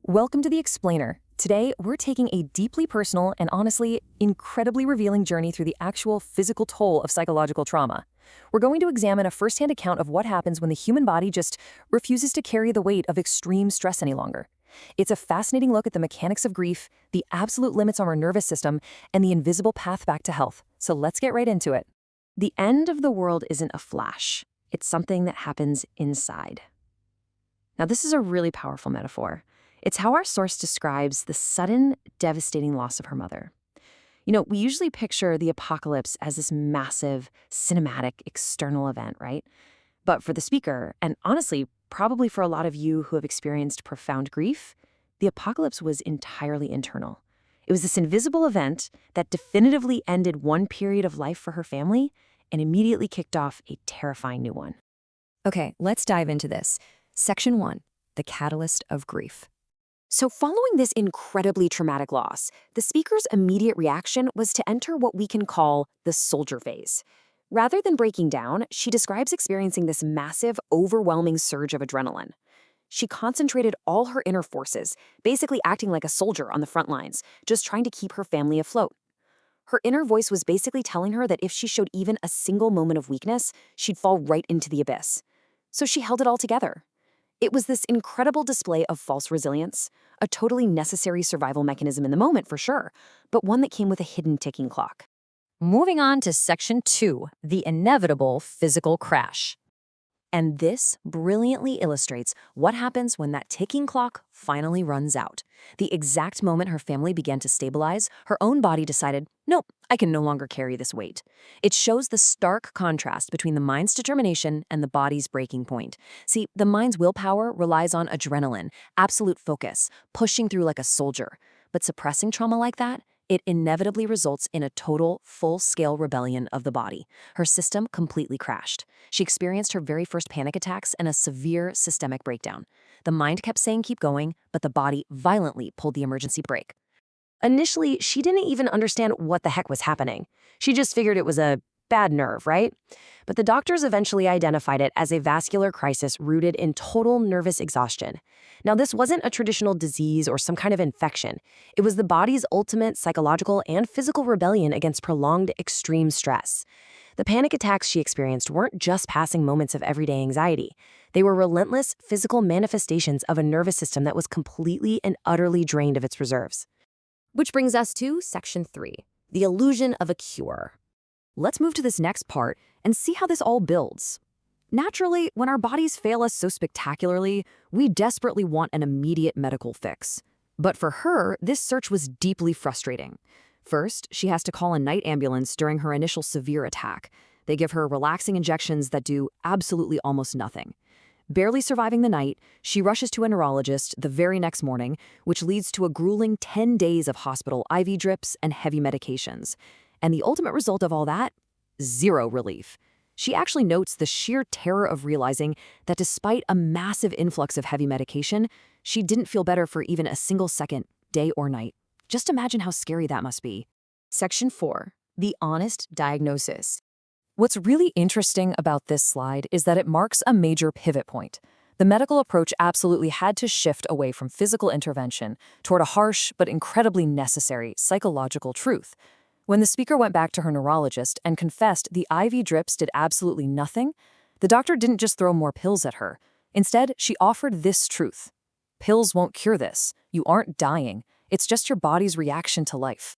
Welcome to The Explainer. Today, we're taking a deeply personal and honestly, incredibly revealing journey through the actual physical toll of psychological trauma. We're going to examine a firsthand account of what happens when the human body just refuses to carry the weight of extreme stress any longer. It's a fascinating look at the mechanics of grief, the absolute limits on our nervous system, and the invisible path back to health. So let's get right into it. The end of the world isn't a flash. It's something that happens inside. Now, this is a really powerful metaphor. It's how our source describes the sudden, devastating loss of her mother. We usually picture the apocalypse as this massive, cinematic, external event, right? But for the speaker, and honestly, probably for a lot of you who have experienced profound grief, the apocalypse was entirely internal. It was this invisible event that definitively ended one period of life for her family and immediately kicked off a terrifying new one. Okay, let's dive into this. Section 1, the catalyst of grief. So following this incredibly traumatic loss, the speaker's immediate reaction was to enter what we can call the soldier phase. Rather than breaking down, she describes experiencing this massive, overwhelming surge of adrenaline. She concentrated all her inner forces, basically acting like a soldier on the front lines, just trying to keep her family afloat. Her inner voice was basically telling her that if she showed even a single moment of weakness, she'd fall right into the abyss. So she held it all together. It was this incredible display of false resilience, a totally necessary survival mechanism in the moment for sure, but one that came with a hidden ticking clock. Moving on to Section 2, the inevitable physical crash. And this brilliantly illustrates what happens when that ticking clock finally runs out. The exact moment her family began to stabilize, her own body decided, nope, I can no longer carry this weight. It shows the stark contrast between the mind's determination and the body's breaking point. See, the mind's willpower relies on adrenaline, absolute focus, pushing through like a soldier. But suppressing trauma like that, it inevitably results in a total, full-scale rebellion of the body. Her system completely crashed. She experienced her very first panic attacks and a severe systemic breakdown. The mind kept saying keep going, but the body violently pulled the emergency brake. Initially, she didn't even understand what the heck was happening. She just figured it was a bad nerve, right? But the doctors eventually identified it as a vascular crisis rooted in total nervous exhaustion. Now, this wasn't a traditional disease or some kind of infection. It was the body's ultimate psychological and physical rebellion against prolonged extreme stress. The panic attacks she experienced weren't just passing moments of everyday anxiety. They were relentless physical manifestations of a nervous system that was completely and utterly drained of its reserves. Which brings us to Section 3, the illusion of a cure. Let's move to this next part and see how this all builds. Naturally, when our bodies fail us so spectacularly, we desperately want an immediate medical fix. But for her, this search was deeply frustrating. First, she has to call a night ambulance during her initial severe attack. They give her relaxing injections that do absolutely almost nothing. Barely surviving the night, she rushes to a neurologist the very next morning, which leads to a grueling 10 days of hospital IV drips and heavy medications. And the ultimate result of all that? Zero relief. She actually notes the sheer terror of realizing that despite a massive influx of heavy medication, she didn't feel better for even a single second, day or night. Just imagine how scary that must be. Section 4, the honest diagnosis. What's really interesting about this slide is that it marks a major pivot point. The medical approach absolutely had to shift away from physical intervention toward a harsh but incredibly necessary psychological truth. When the speaker went back to her neurologist and confessed the IV drips did absolutely nothing, the doctor didn't just throw more pills at her. Instead, she offered this truth. Pills won't cure this. You aren't dying. It's just your body's reaction to life.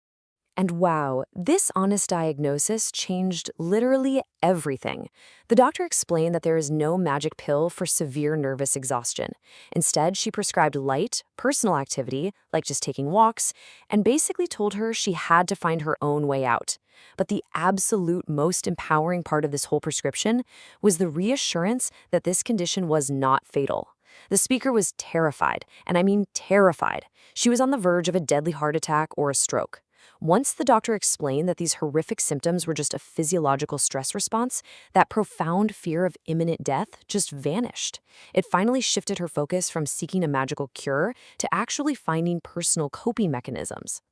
And wow, this honest diagnosis changed literally everything. The doctor explained that there is no magic pill for severe nervous exhaustion. Instead, she prescribed light, personal activity, like just taking walks, and basically told her she had to find her own way out. But the absolute most empowering part of this whole prescription was the reassurance that this condition was not fatal. The speaker was terrified, and I mean terrified. She was on the verge of a deadly heart attack or a stroke. Once the doctor explained that these horrific symptoms were just a physiological stress response, that profound fear of imminent death just vanished. It finally shifted her focus from seeking a magical cure to actually finding personal coping mechanisms.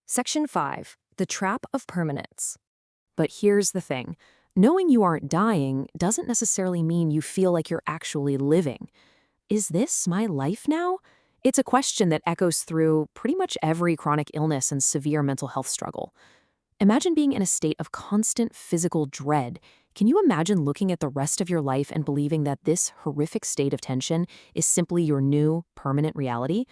Section 5, the trap of permanence. But here's the thing. Knowing you aren't dying doesn't necessarily mean you feel like you're actually living. Is this my life now? It's a question that echoes through pretty much every chronic illness and severe mental health struggle. Imagine being in a state of constant physical dread. Can you imagine looking at the rest of your life and believing that this horrific state of tension is simply your new, permanent reality?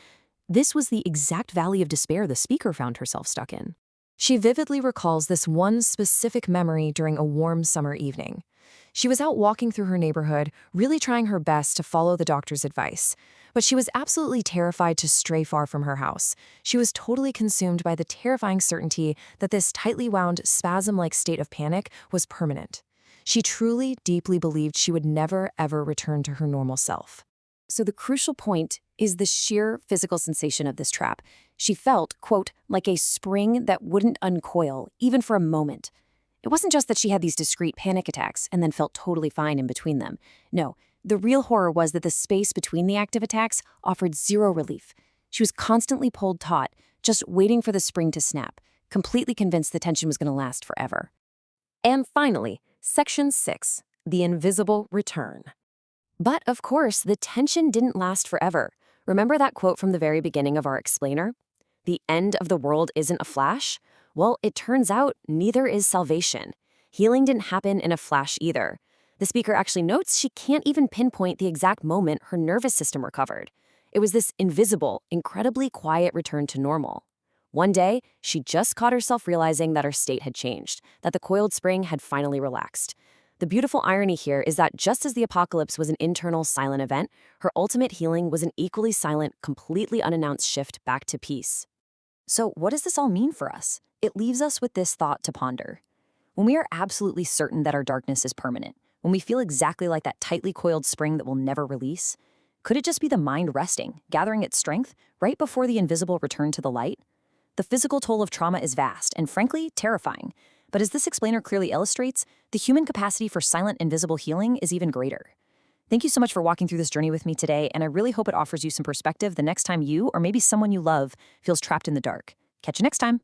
This was the exact valley of despair the speaker found herself stuck in. She vividly recalls this one specific memory during a warm summer evening. She was out walking through her neighborhood, really trying her best to follow the doctor's advice. But she was absolutely terrified to stray far from her house. She was totally consumed by the terrifying certainty that this tightly wound, spasm-like state of panic was permanent. She truly, deeply believed she would never, ever return to her normal self. So the crucial point is the sheer physical sensation of this trap. She felt, quote, like a spring that wouldn't uncoil, even for a moment. It wasn't just that she had these discrete panic attacks and then felt totally fine in between them. No, the real horror was that the space between the active attacks offered zero relief. She was constantly pulled taut, just waiting for the spring to snap, completely convinced the tension was going to last forever. And finally, Section 6, the invisible return. But of course, the tension didn't last forever. Remember that quote from the very beginning of our explainer? The end of the world isn't a flash? Well, it turns out neither is salvation. Healing didn't happen in a flash either. The speaker actually notes she can't even pinpoint the exact moment her nervous system recovered. It was this invisible, incredibly quiet return to normal. One day, she just caught herself realizing that her state had changed, that the coiled spring had finally relaxed. The beautiful irony here is that just as the apocalypse was an internal, silent event, her ultimate healing was an equally silent, completely unannounced shift back to peace. So what does this all mean for us? It leaves us with this thought to ponder. When we are absolutely certain that our darkness is permanent, when we feel exactly like that tightly coiled spring that will never release, could it just be the mind resting, gathering its strength, right before the invisible return to the light? The physical toll of trauma is vast and, frankly, terrifying. But as this explainer clearly illustrates, the human capacity for silent, invisible healing is even greater. Thank you so much for walking through this journey with me today, and I really hope it offers you some perspective the next time you, or maybe someone you love, feels trapped in the dark. Catch you next time.